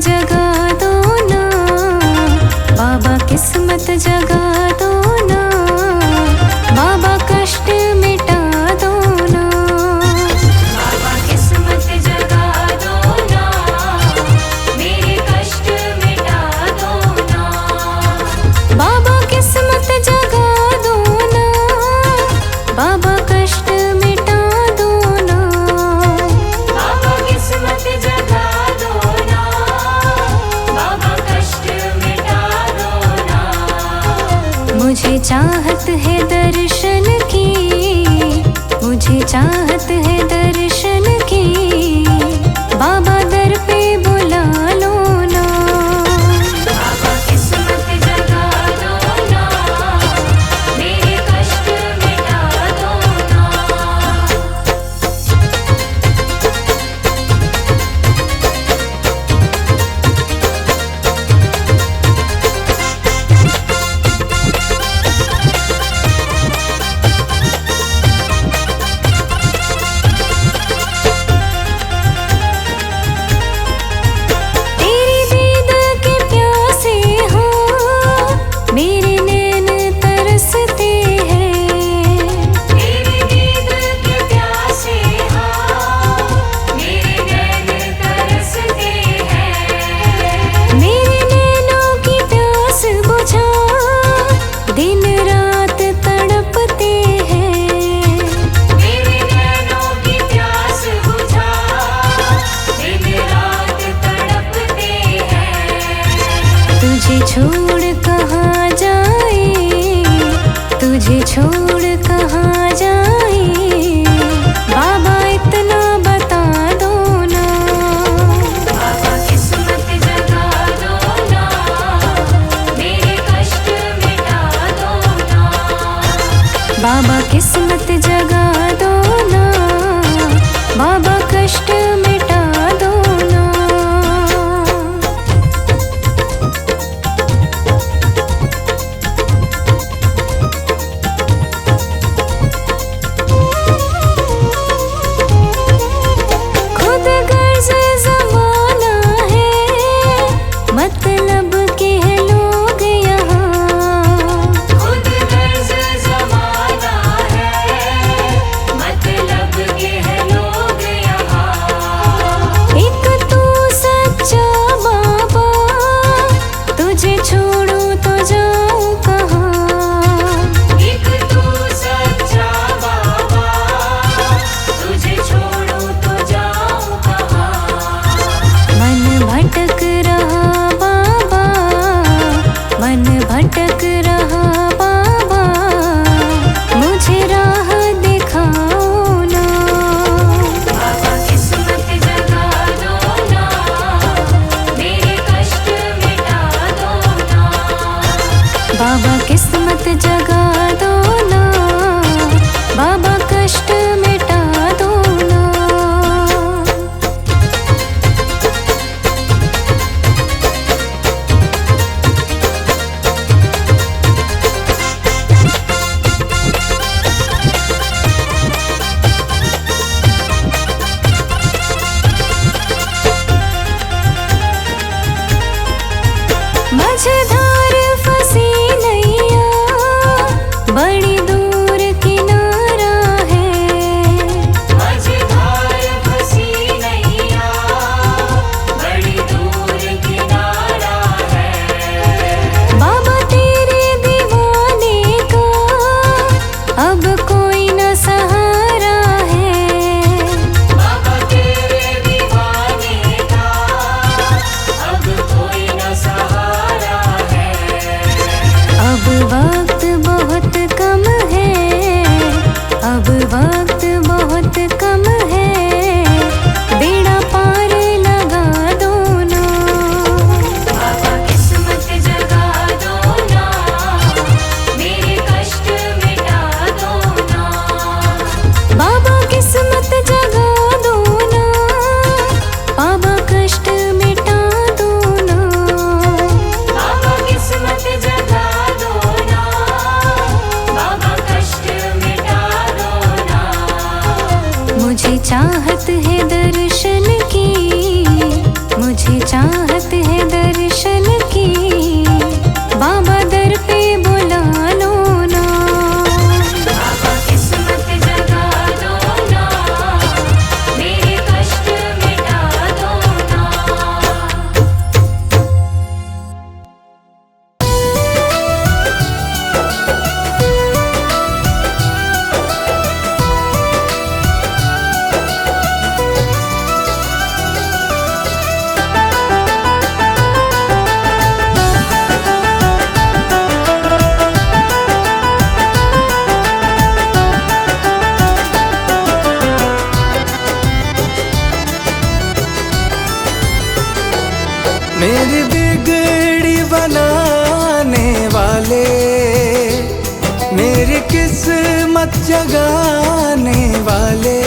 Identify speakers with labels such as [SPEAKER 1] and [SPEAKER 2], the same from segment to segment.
[SPEAKER 1] जगा दो ना, बाबा किस्मत जगा दो ना, बाबा कष्ट मिटा दो ना। बाबा किस्मत जगा दो ना, मेरे कष्ट मिटा दो ना। बाबा किस्मत जगा दो ना, बाबा कष्ट मिटा दो ना। बाबा किस्मत जगा दो ना, बाबा कष्ट मिटा दो ना। मुझे चाहत है दर्शन की, मुझे चाहत है दर्शन की, बाबा दर पे बुला लो ना। बाबा किस्मत जगा दो ना, मेरे कष्ट मिटा दो ना। तेरी दीद के प्यासे हो, मेरे नैन तरसते हैं। तेरी दीद के प्यासे हो, मेरे नैन तरसते हैं। मेरे नैनों की प्यास बुझा, दिन रात तड़पते हैं। मेरे नैनों की प्यास बुझा, दिन रात तड़पते हैं। तुझे छोड़ कहाँ जाए, तुझे छोड़ कहाँ जाए, बाबा इतना बता दो ना। बाबा किस्मत जगा दो ना, मेरे कष्ट मिटा दो ना। बाबा किस्मत जगा दो ना, बाबा कष्ट मिटा दो ना। खुद गर्ज ज़माना है, मतलब के हैं लोग यहाँ। खुद गर्ज ज़माना है, मतलब के हैं लोग यहाँ। एक तू सच्चा बाबा, तुझे छोड़ूं तो जाऊं कहाँ। एक तू सच्चा बाबा, तुझे छोड़ूं तो जाऊं कहाँ। मन भटक रहा बाबा, मन भटक रहा बाबा, मुझे राह दिखाओ ना। बाबा किस्मत जगा दो ना, मेरे कष्ट मिटा दो ना। बाबा किस्मत जगा दो ना, बाबा कष्ट मिटा दो ना। मझधार फंसी नैया, बड़ी दूर किनारा है। मझधार फंसी नैया, बड़ी दूर किनारा है। बाबा तेरे दीवाने का अब कोई न सहारा है। बाबा तेरे दीवाने का अब कोई न सहारा है। अब वक्त बहुत कम है, अब वक्त बहुत कम है, बेड़ा पार लगा दो ना। बाबा किस्मत जगा दो ना, मेरे कष्ट मिटा दो ना। बाबा किस्मत जगा दो ना, बाबा कष्ट मिटा दो ना। बाबा किस्मत जगा दो ना, बाबा कष्ट मिटा दो ना। मुझे चाहत है दर्शन की, मुझे चाहत
[SPEAKER 2] बनाने वाले, मेरी किस्मत जगाने वाले,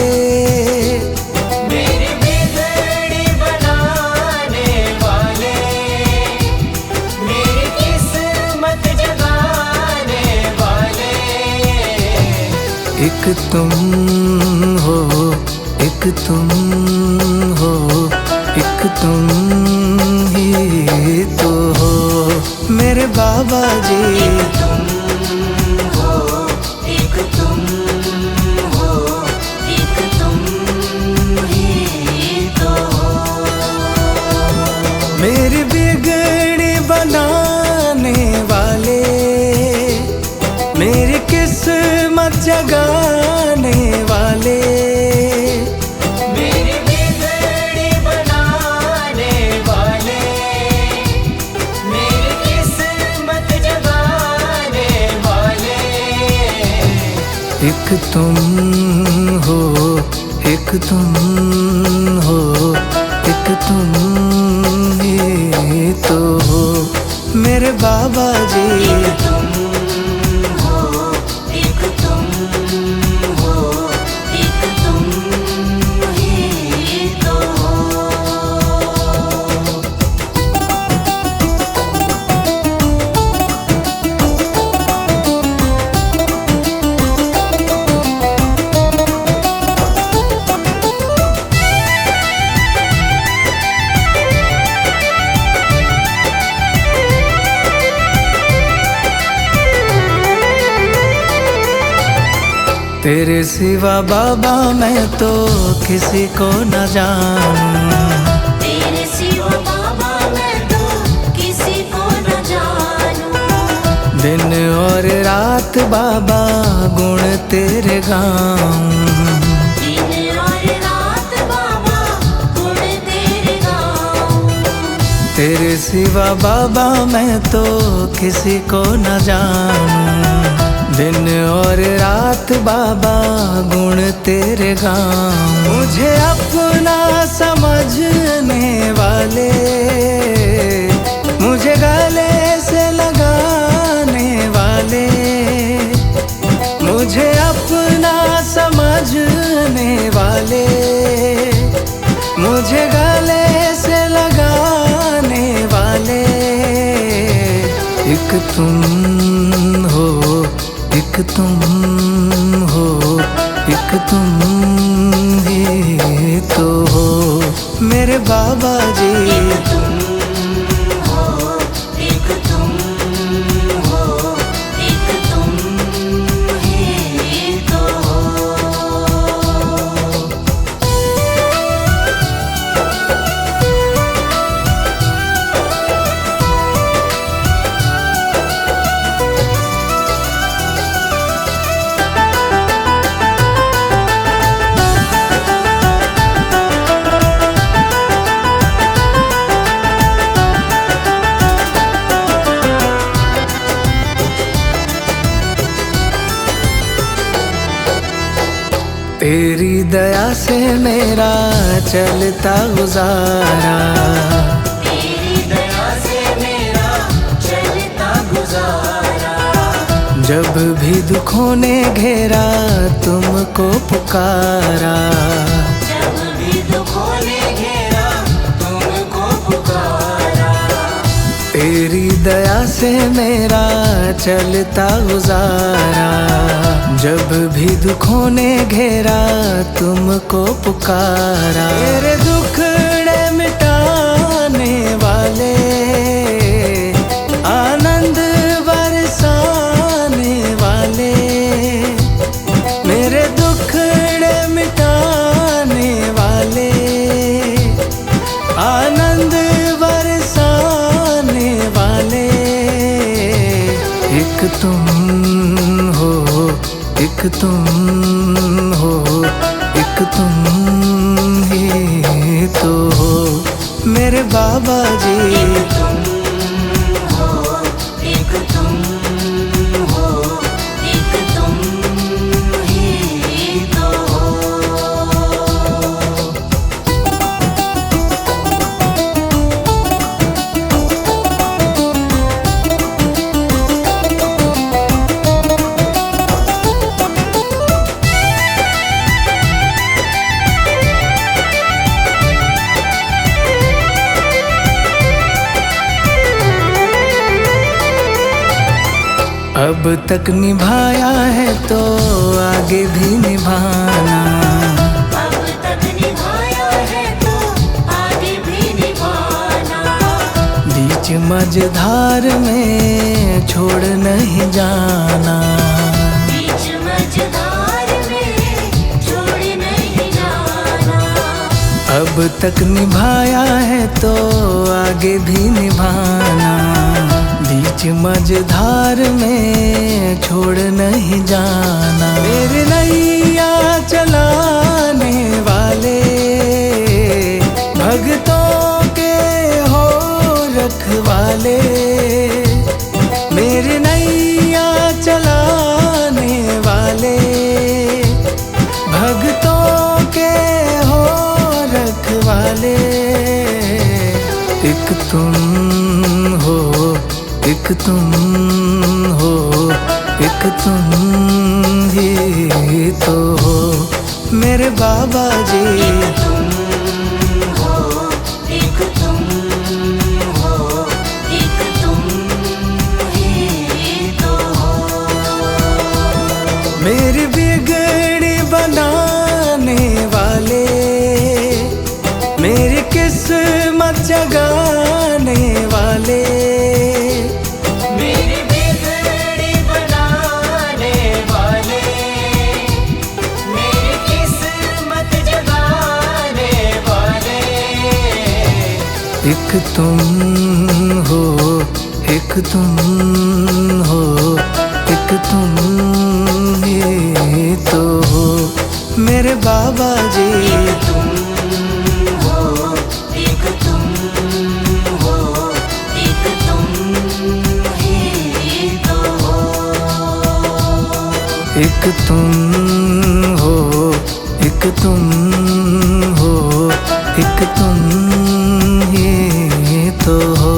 [SPEAKER 3] मेरी बिगड़ी बनाने वाले, मेरी किस्मत जगाने वाले।
[SPEAKER 2] एक तुम हो, एक तुम हो, एक तुम ही तो हो मेरे बाबा जी।
[SPEAKER 3] एक तुम हो, एक तुम हो, एक तुम ही तो हो।
[SPEAKER 2] मेरी बिगड़ी बनाने वाले, मेरी किस्मत जगाने वाले,
[SPEAKER 3] मेरी बिगड़ी बनाने वाले, मेरी किस्मत जगाने वाले।
[SPEAKER 2] एक तुम हो, एक तुम हो, एक तुम ही तो हो मेरे बाबा जी।
[SPEAKER 3] एक तुम हो, एक तुम हो, एक तुम ही तो हो।
[SPEAKER 2] तेरे सिवा बाबा मैं तो किसी को न जानूं,
[SPEAKER 3] तेरे सिवा बाबा मैं तो किसी को न जानूं।
[SPEAKER 2] दिन और रात बाबा गुण तेरे गाऊं,
[SPEAKER 3] दिन और रात बाबा गुण तेरे गाऊं।
[SPEAKER 2] तेरे सिवा बाबा मैं तो किसी को न जानूं, दिन और रात बाबा गुण तेरे गाऊं। मुझे अपना समझने वाले, मुझे गले से लगाने वाले, मुझे अपना समझने वाले, मुझे गले से लगाने वाले। एक तुम हो, एक तुम हो, एक तुम ही तो हो मेरे बाबा जी।
[SPEAKER 3] एक तुम हो, एक तुम हो, एक तुम ही तो हो।
[SPEAKER 2] तेरी दया से मेरा चलता गुजारा,
[SPEAKER 3] तेरी दया से मेरा चलता गुजारा।
[SPEAKER 2] जब भी दुखों ने घेरा तुमको पुकारा,
[SPEAKER 3] जब भी दुखों ने घेरा तुमको पुकारा।
[SPEAKER 2] तेरी दया से मेरा चलता गुजारा, जब भी दुखों ने घेरा तुमको पुकारा। मेरे दुखड़े मिटाने वाले, आनंद बरसाने वाले, मेरे दुखड़े मिटाने वाले, आनंद बरसाने वाले। एक तुम हो, एक तुम हो, एक तुम ही तो हो मेरे बाबा जी।
[SPEAKER 3] एक तुम हो, एक तुम हो, एक तुम ही तो हो।
[SPEAKER 2] अब तक निभाया है तो आगे भी निभाना।
[SPEAKER 3] अब तक निभाया है तो आगे भी निभाना।
[SPEAKER 2] बीच मझधार में छोड़ नहीं जाना।
[SPEAKER 3] बीच मझधार में छोड़ नहीं जाना।
[SPEAKER 2] अब तक निभाया है तो आगे भी निभाना। बीच मझधार में छोड़ नहीं जाना। मेरे नैया चलाने वाले भक्तों के हो रखवाले। मेरे नैया चलाने वाले भक्तों के हो रखवाले। एक तुम हो, एक तुम हो, एक तुम ही तो हो मेरे बाबा जी।
[SPEAKER 3] एक तुम हो, एक तुम हो, एक तुम ही तो हो।
[SPEAKER 2] मेरी बिगड़ी बनाने वाले, मेरी किस्मत जगाने वाले।
[SPEAKER 3] मेरी बिगड़ी बनाने वाले, मेरी किस्मत जगाने वाले।
[SPEAKER 2] एक तुम हो, एक तुम हो, एक तुम ही तो हो मेरे बाबा जी।
[SPEAKER 3] एक तुम हो, एक तुम हो, एक तुम ही तो हो।
[SPEAKER 2] एक तुम हो, एक तुम हो, एक तुम ही तो हो।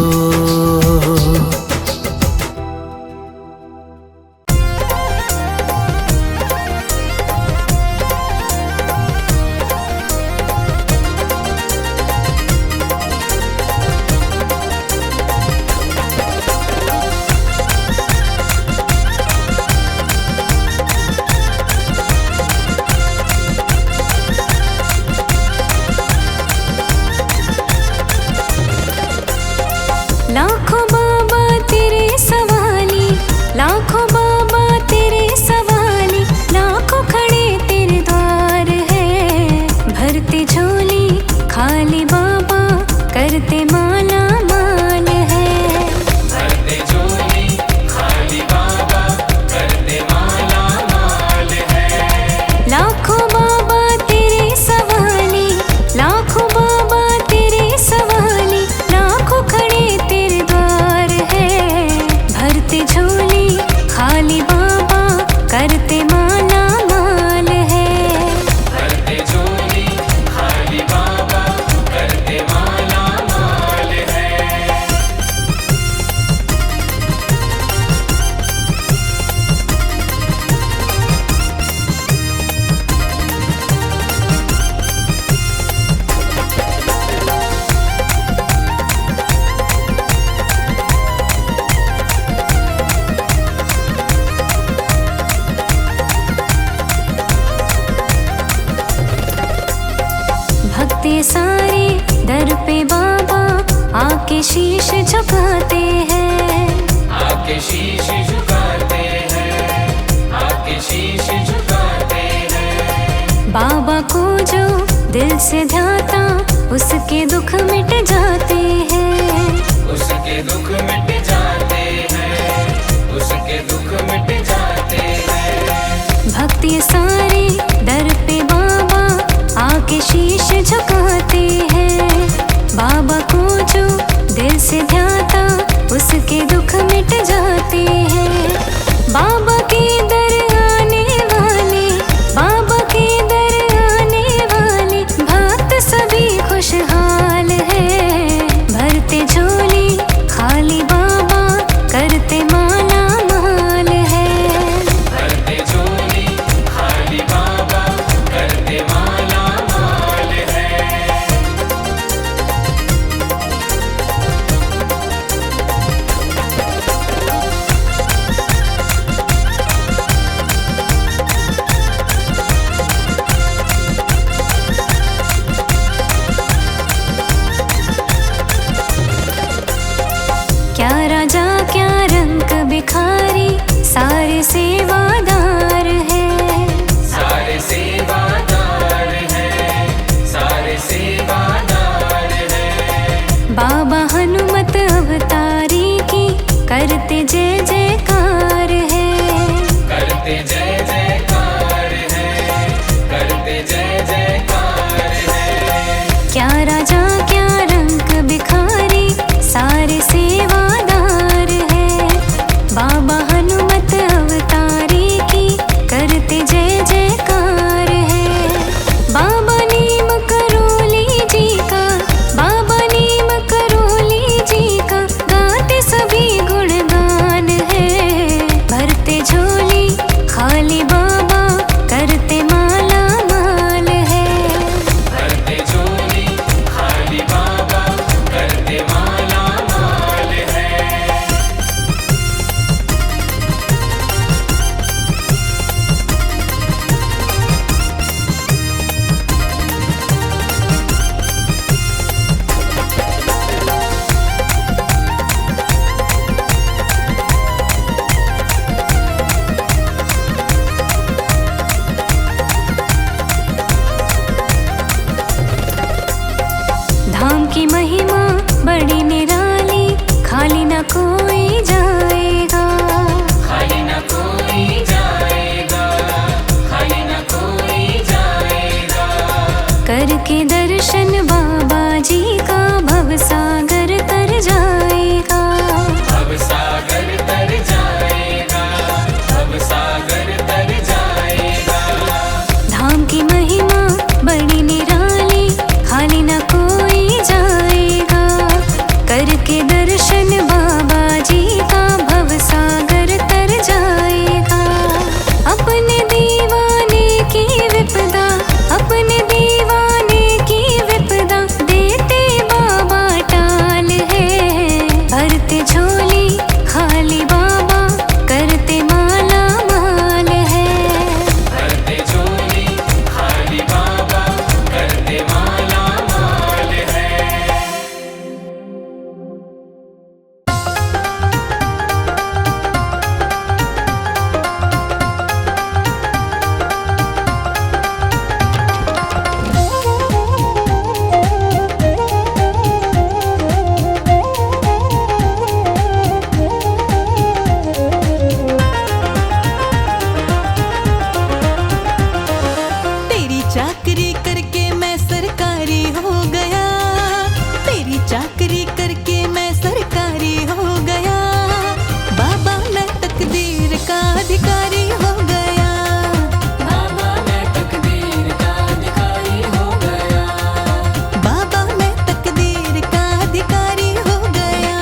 [SPEAKER 1] लाखों बाबा तेरे सवाली, लाखों बाबा तेरे सवाली। लाखों खड़े तेरे द्वार है, भरते झोली खाली बाबा करते माला माल है।
[SPEAKER 4] भरते झोली खाली बाबा करते माला माल है।
[SPEAKER 1] लाखों बाबा तेरे सवाली, लाखों बाबा तेरे सवाली। लाखों खड़े तेरे द्वार है, भरते झोली खाली बाबा करते माला माल है।
[SPEAKER 4] भरते झोली खाली बाबा करते माला माल है।
[SPEAKER 1] भक्ति सारे दर पे बाबा आके शीश झुकाते हैं।
[SPEAKER 4] आके शीश झुकाते हैं, आके शीश झुकाते हैं।
[SPEAKER 1] बाबा को जो दिल से ध्याता उसके दुख मिट जाते हैं।
[SPEAKER 4] उसके दुख मिट जाते हैं, उसके दुख मिट जाते हैं।
[SPEAKER 1] भक्ति सारे दर पे बाबा आके शीश झुकाते हैं। बाबा को जो दिल से ध्याता उसके दुख मिट जाते हैं। बाबा के दर आने वाले, बाबा के दर आने वाले भक्त सभी खुशहाल है। भरते झोली खाली बाबा करते माला माल है।
[SPEAKER 4] भरते झोली खाली बाबा
[SPEAKER 1] सारे सेवादार हैं।
[SPEAKER 4] सारे सेवादार हैं, सारे सेवादार हैं।
[SPEAKER 1] बाबा हनुमत अवतारी की करते जय जयकार है।
[SPEAKER 4] करते जय जयकार है, करते जय जयकार है।
[SPEAKER 1] क्या राजा क्या रंग बिखारी सारे सेवादार हैं। बाबा हनुमत अवतारी की करते जय जयकार है। बाबा नीम करोली जी का, बाबा नीम करोली जी का गाते सभी गुणगान है। भरते झोली खाली बाबा करते माला माल है।
[SPEAKER 4] भरते झोली खाली बाबा करते माला माल है।
[SPEAKER 1] धाम की महिमा बड़ी निराली खाली न कोई जाएगा।
[SPEAKER 4] खाली न कोई जाएगा, खाली न कोई जाएगा।
[SPEAKER 1] करके दर्शन बाबा जी का भव सागर तर जाएगा।
[SPEAKER 4] भव सागर तर जाएगा, भव सागर तर जाएगा।
[SPEAKER 1] धाम की महिमा बड़ी निराली खाली न कोई जाएगा। करके दर्शन बाबा जी का भव सागर तर जाएगा। अपने दीवाने की विपदा, अपने दीवाने की विपदा देते बाबा टाल है। भरते झोली खाली बाबा करते माला माल है।
[SPEAKER 4] भरते झोली खाली बाबा करते माला माल है।
[SPEAKER 5] तेरी चाकरी करके मैं सरकारी हो गया। तेरी चाकरी करके मैं सरकारी हो गया। बाबा मैं तकदीर का अधिकारी हो गया।
[SPEAKER 3] बाबा मैं तकदीर का अधिकारी हो गया।
[SPEAKER 5] बाबा मैं तकदीर का अधिकारी हो गया।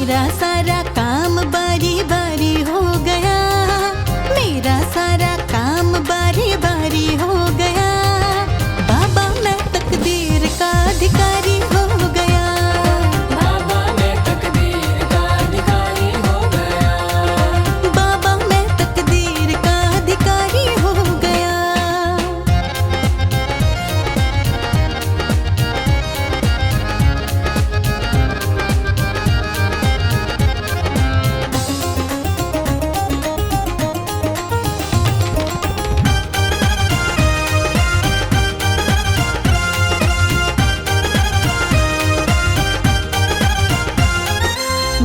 [SPEAKER 5] मेरा सारा काम बारी बारी हो गया, मेरा सारा काम बारी बारी हो गया। बाबा मैं तकदीर का अधिकारी हो गया,
[SPEAKER 4] बाबा मैं तकदीर का अधिकारी हो गया।
[SPEAKER 5] बाबा मैं तकदीर का अधिकारी हो गया।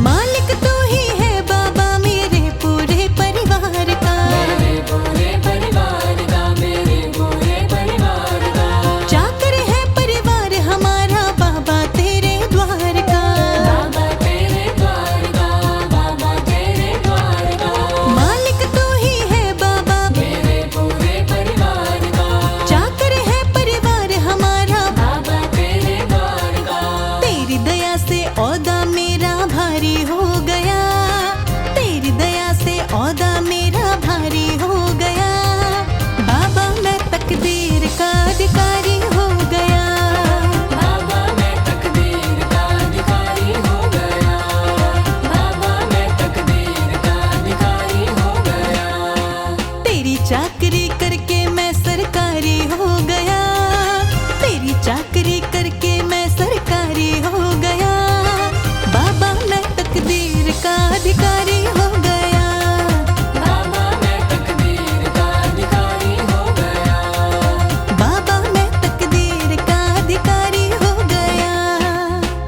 [SPEAKER 5] मालिक तू ही है बाबा मेरे पूरे परिवार का,
[SPEAKER 4] मेरे पूरे परिवार का, मेरे पूरे परिवार का।
[SPEAKER 5] चाकर है परिवार हमारा बाबा तेरे द्वार का,
[SPEAKER 4] बाबा तेरे द्वार का, बाबा तेरे द्वार का।
[SPEAKER 5] मालिक तू ही है बाबा
[SPEAKER 4] मेरे पूरे परिवार का,
[SPEAKER 5] चाकर है परिवार हमारा,
[SPEAKER 4] बाबा तेरे द्वार का।
[SPEAKER 5] तेरी दया से औदा मेरा भारी हो गया, तेरी दया से औदा मेरा भारी हो गया। बाबा मैं तकदीर का अधिकारी हो गया,
[SPEAKER 4] बाबा मैं तकदीर का अधिकारी हो गया, बाबा मैं तकदीर का अधिकारी हो गया।
[SPEAKER 5] तेरी चाकरी करके मैं सरकारी हो गया, तेरी चाकरी